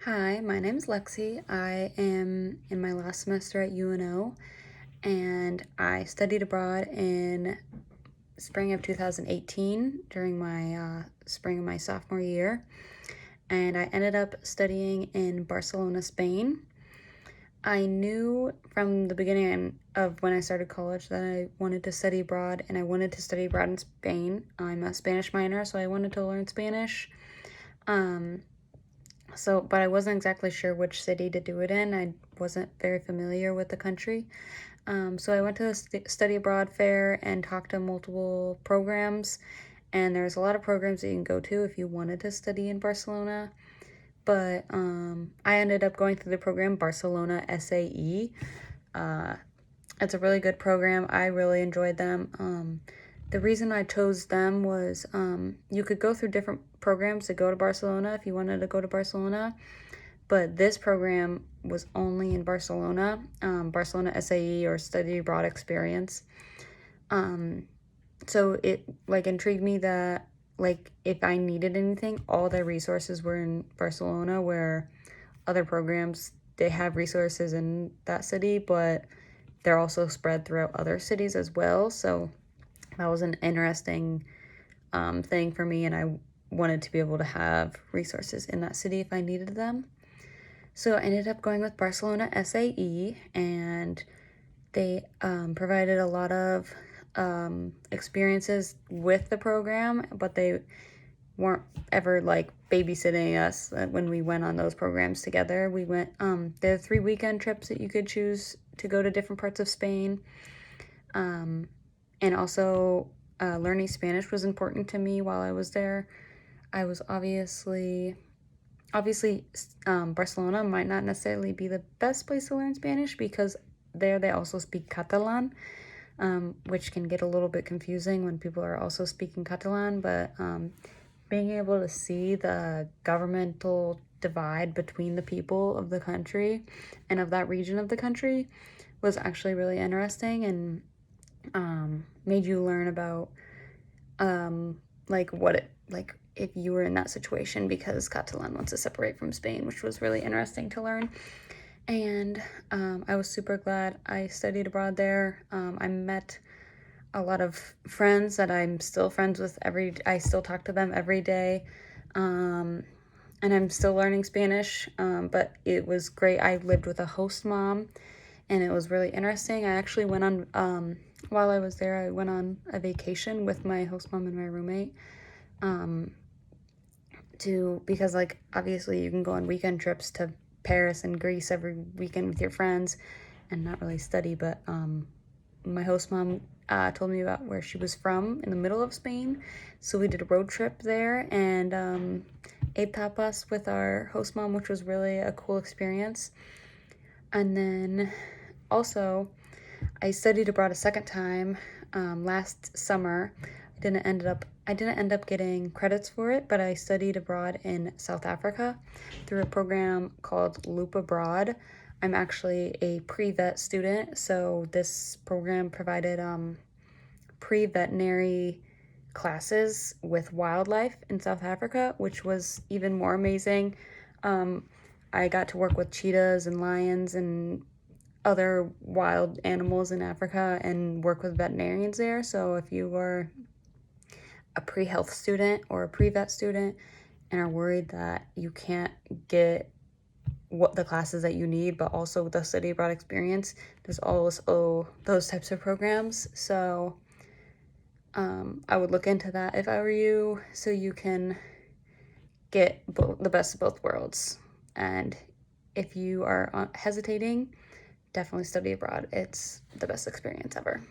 Hi, my name is Lexi. I am in my last semester at UNO, and I studied abroad in spring of 2018 during my spring of my sophomore year, and I ended up studying in Barcelona, Spain. I knew from the beginning of when I started college that I wanted to study abroad, and I wanted to study abroad in Spain. I'm a Spanish minor, so I wanted to learn Spanish. But I wasn't exactly sure which city to do it in. I wasn't very familiar with the country. So I went to the study abroad fair and talked to multiple programs. And there's a lot of programs that you can go to if you wanted to study in Barcelona. But I ended up going through the program Barcelona SAE. It's a really good program. I really enjoyed them. The reason I chose them was you could go through different programs to go to Barcelona if you wanted to go to Barcelona, but this program was only in Barcelona, Barcelona SAE or Study Abroad Experience. So it intrigued me that if I needed anything, all their resources were in Barcelona, where other programs they have resources in that city, but they're also spread throughout other cities as well. So that was an interesting thing for me, and I wanted to be able to have resources in that city if I needed them. So I ended up going with Barcelona SAE, and they provided a lot of experiences with the program, but they weren't ever babysitting us when we went on those programs together. We went, there are 3 weekend trips that you could choose to go to different parts of Spain. And also, learning Spanish was important to me while I was there. I was obviously, Barcelona might not necessarily be the best place to learn Spanish because there they also speak Catalan, which can get a little bit confusing when people are also speaking Catalan. But being able to see the governmental divide between the people of the country and of that region of the country was actually really interesting, and made you learn about if you were in that situation, because Catalan wants to separate from Spain, which was really interesting to learn. And I was super glad I studied abroad there. I met a lot of friends that I'm still friends with. I still talk to them every day. And I'm still learning Spanish, but it was great. I lived with a host mom, and it was really interesting. I actually went on, while I was there, I went on a vacation with my host mom and my roommate, because obviously you can go on weekend trips to Paris and Greece every weekend with your friends and not really study, but my host mom told me about where she was from in the middle of Spain, so we did a road trip there and ate tapas with our host mom, which was really a cool experience. And then also, I studied abroad a second time last summer. I didn't end up getting credits for it, but I studied abroad in South Africa through a program called Loop Abroad. I'm actually a pre-vet student, so this program provided pre-veterinary classes with wildlife in South Africa, which was even more amazing. I got to work with cheetahs and lions and other wild animals in Africa and work with veterinarians there. So if you were a pre-health student or a pre-vet student and are worried that you can't get what the classes that you need, but also the study abroad experience, there's also those types of programs. So I would look into that if I were you, so you can get the best of both worlds. And if you are hesitating, definitely study abroad. It's the best experience ever.